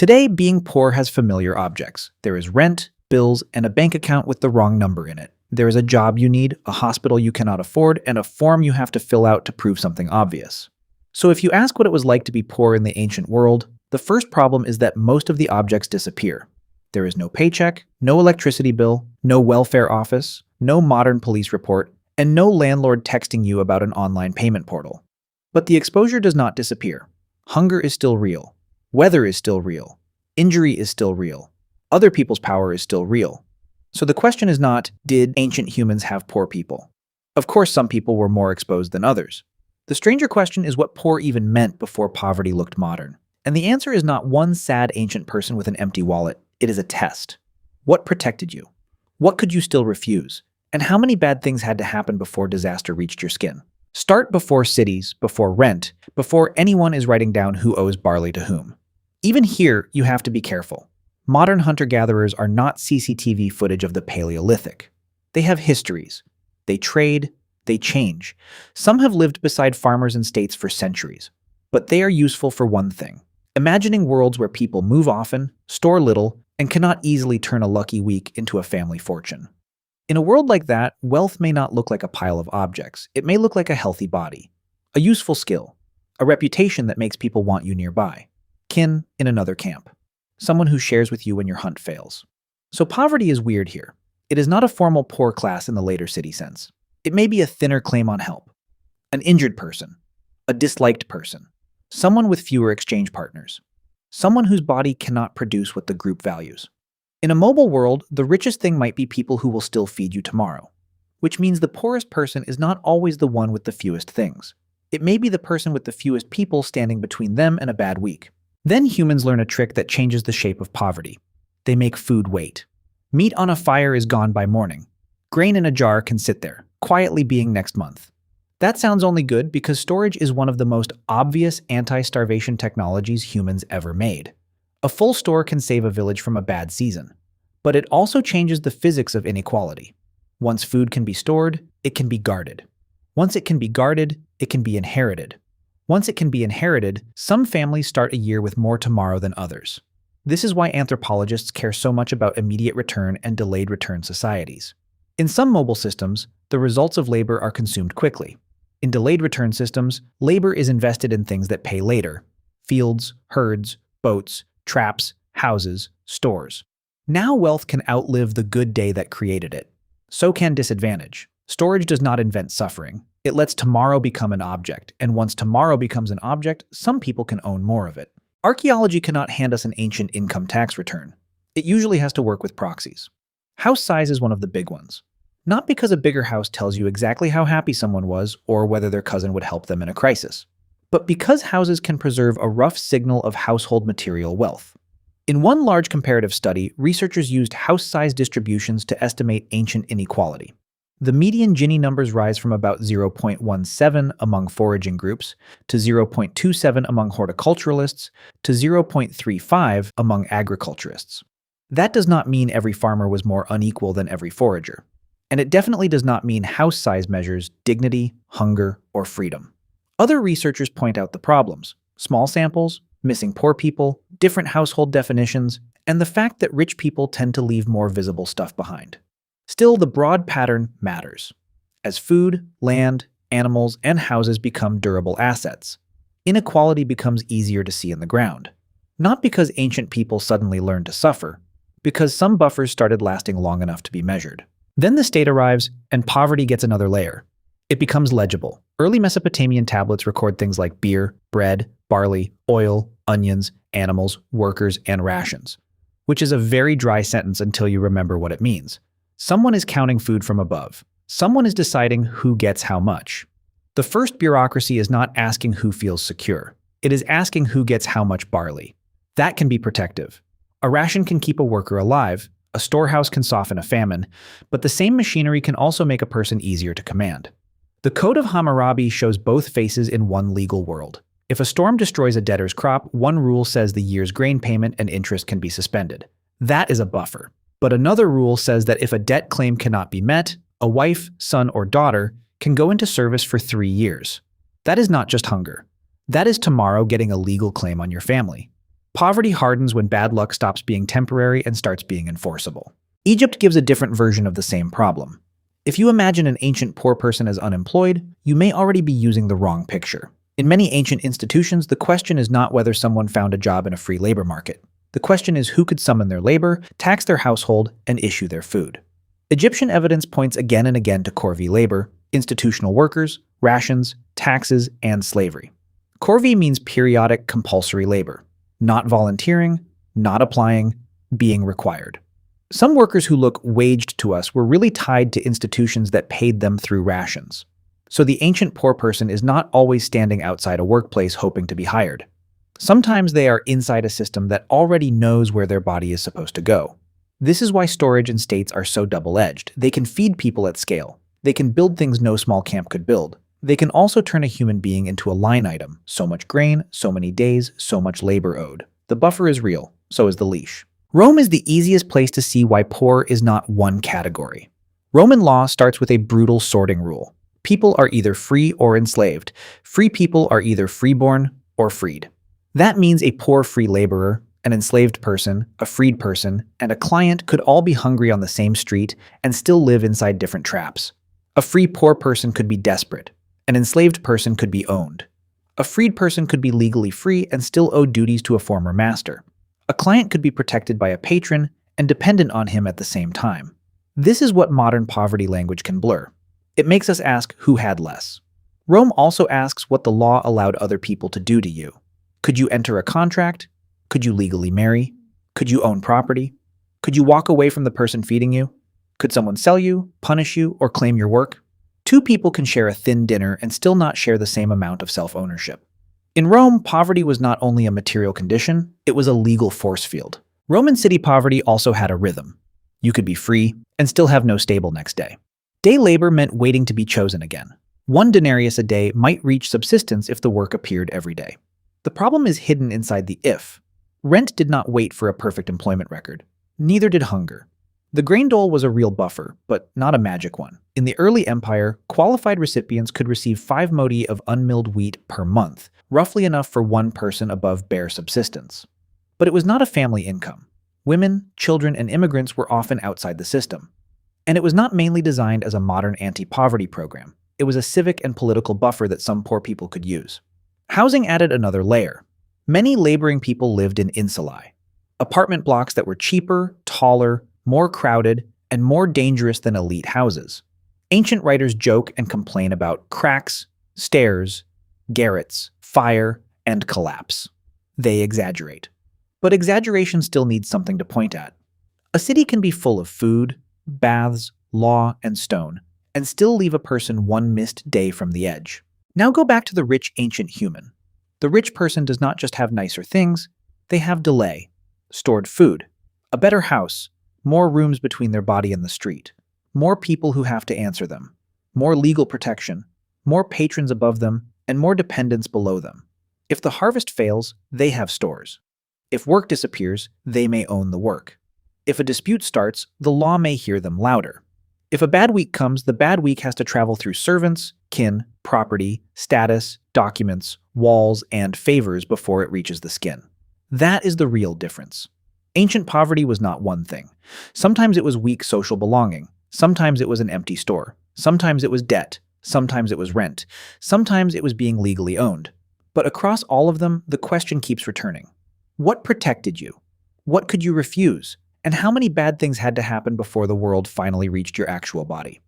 Today, being poor has familiar objects. There is rent, bills, and a bank account with the wrong number in it. There is a job you need, a hospital you cannot afford, and a form you have to fill out to prove something obvious. So if you ask what it was like to be poor in the ancient world, the first problem is that most of the objects disappear. There is no paycheck, no electricity bill, no welfare office, no modern police report, and no landlord texting you about an online payment portal. But the exposure does not disappear. Hunger is still real. Weather is still real. Injury is still real. Other people's power is still real. So the question is not, did ancient humans have poor people? Of course, some people were more exposed than others. The stranger question is what poor even meant before poverty looked modern. And the answer is not one sad ancient person with an empty wallet. It is a test. What protected you? What could you still refuse? And how many bad things had to happen before disaster reached your skin? Start before cities, before rent, before anyone is writing down who owes barley to whom. Even here, you have to be careful. Modern hunter-gatherers are not CCTV footage of the Paleolithic. They have histories. They trade. They change. Some have lived beside farmers in states for centuries. But they are useful for one thing: imagining worlds where people move often, store little, and cannot easily turn a lucky week into a family fortune. In a world like that, wealth may not look like a pile of objects. It may look like a healthy body, a useful skill, a reputation that makes people want you nearby, kin in another camp, someone who shares with you when your hunt fails. So poverty is weird here. It is not a formal poor class in the later city sense. It may be a thinner claim on help, an injured person, a disliked person, someone with fewer exchange partners, someone whose body cannot produce what the group values. In a mobile world, the richest thing might be people who will still feed you tomorrow, which means the poorest person is not always the one with the fewest things. It may be the person with the fewest people standing between them and a bad week. Then humans learn a trick that changes the shape of poverty. They make food wait. Meat on a fire is gone by morning. Grain in a jar can sit there, quietly being next month. That sounds only good because storage is one of the most obvious anti-starvation technologies humans ever made. A full store can save a village from a bad season. But it also changes the physics of inequality. Once food can be stored, it can be guarded. Once it can be guarded, it can be inherited. Once it can be inherited, some families start a year with more tomorrow than others. This is why anthropologists care so much about immediate return and delayed return societies. In some mobile systems, the results of labor are consumed quickly. In delayed return systems, labor is invested in things that pay later: fields, herds, boats, traps, houses, stores. Now wealth can outlive the good day that created it. So can disadvantage. Storage does not invent suffering. It lets tomorrow become an object, and once tomorrow becomes an object, some people can own more of it. Archaeology cannot hand us an ancient income tax return. It usually has to work with proxies. House size is one of the big ones. Not because a bigger house tells you exactly how happy someone was or whether their cousin would help them in a crisis, but because houses can preserve a rough signal of household material wealth. In one large comparative study, researchers used house size distributions to estimate ancient inequality. The median Gini numbers rise from about 0.17 among foraging groups, to 0.27 among horticulturalists, to 0.35 among agriculturists. That does not mean every farmer was more unequal than every forager. And it definitely does not mean house size measures dignity, hunger, or freedom. Other researchers point out the problems: small samples, missing poor people, different household definitions, and the fact that rich people tend to leave more visible stuff behind. Still, the broad pattern matters. As food, land, animals, and houses become durable assets, inequality becomes easier to see in the ground. Not because ancient people suddenly learned to suffer, because some buffers started lasting long enough to be measured. Then the state arrives, and poverty gets another layer. It becomes legible. Early Mesopotamian tablets record things like beer, bread, barley, oil, onions, animals, workers, and rations, which is a very dry sentence until you remember what it means. Someone is counting food from above. Someone is deciding who gets how much. The first bureaucracy is not asking who feels secure. It is asking who gets how much barley. That can be protective. A ration can keep a worker alive. A storehouse can soften a famine. But the same machinery can also make a person easier to command. The Code of Hammurabi shows both faces in one legal world. If a storm destroys a debtor's crop, one rule says the year's grain payment and interest can be suspended. That is a buffer. But another rule says that if a debt claim cannot be met, a wife, son, or daughter can go into service for 3 years. That is not just hunger. That is tomorrow getting a legal claim on your family. Poverty hardens when bad luck stops being temporary and starts being enforceable. Egypt gives a different version of the same problem. If you imagine an ancient poor person as unemployed, you may already be using the wrong picture. In many ancient institutions, the question is not whether someone found a job in a free labor market. The question is who could summon their labor, tax their household, and issue their food. Egyptian evidence points again and again to corvée labor, institutional workers, rations, taxes, and slavery. Corvée means periodic, compulsory labor. Not volunteering, not applying, being required. Some workers who look waged to us were really tied to institutions that paid them through rations. So the ancient poor person is not always standing outside a workplace hoping to be hired. Sometimes they are inside a system that already knows where their body is supposed to go. This is why storage and states are so double-edged. They can feed people at scale. They can build things no small camp could build. They can also turn a human being into a line item. So much grain, so many days, so much labor owed. The buffer is real, so is the leash. Rome is the easiest place to see why poor is not one category. Roman law starts with a brutal sorting rule. People are either free or enslaved. Free people are either freeborn or freed. That means a poor free laborer, an enslaved person, a freed person, and a client could all be hungry on the same street and still live inside different traps. A free poor person could be desperate. An enslaved person could be owned. A freed person could be legally free and still owe duties to a former master. A client could be protected by a patron and dependent on him at the same time. This is what modern poverty language can blur. It makes us ask who had less. Rome also asks what the law allowed other people to do to you. Could you enter a contract? Could you legally marry? Could you own property? Could you walk away from the person feeding you? Could someone sell you, punish you, or claim your work? Two people can share a thin dinner and still not share the same amount of self-ownership. In Rome, poverty was not only a material condition, it was a legal force field. Roman city poverty also had a rhythm. You could be free and still have no stable next day. Day labor meant waiting to be chosen again. 1 denarius a day might reach subsistence if the work appeared every day. The problem is hidden inside the if. Rent did not wait for a perfect employment record. Neither did hunger. The grain dole was a real buffer, but not a magic one. In the early empire, qualified recipients could receive 5 modi of unmilled wheat per month, roughly enough for one person above bare subsistence. But it was not a family income. Women, children, and immigrants were often outside the system. And it was not mainly designed as a modern anti-poverty program. It was a civic and political buffer that some poor people could use. Housing added another layer. Many laboring people lived in insulae, apartment blocks that were cheaper, taller, more crowded, and more dangerous than elite houses. Ancient writers joke and complain about cracks, stairs, garrets, fire, and collapse. They exaggerate. But exaggeration still needs something to point at. A city can be full of food, baths, law, and stone, and still leave a person one missed day from the edge. Now go back to the rich ancient human. The rich person does not just have nicer things, they have delay, stored food, a better house, more rooms between their body and the street, more people who have to answer them, more legal protection, more patrons above them, and more dependents below them. If the harvest fails, they have stores. If work disappears, they may own the work. If a dispute starts, the law may hear them louder. If a bad week comes, the bad week has to travel through servants, kin, property, status, documents, walls, and favors before it reaches the skin. That is the real difference. Ancient poverty was not one thing. Sometimes it was weak social belonging. Sometimes it was an empty store. Sometimes it was debt. Sometimes it was rent. Sometimes it was being legally owned. But across all of them, the question keeps returning. What protected you? What could you refuse? And how many bad things had to happen before the world finally reached your actual body?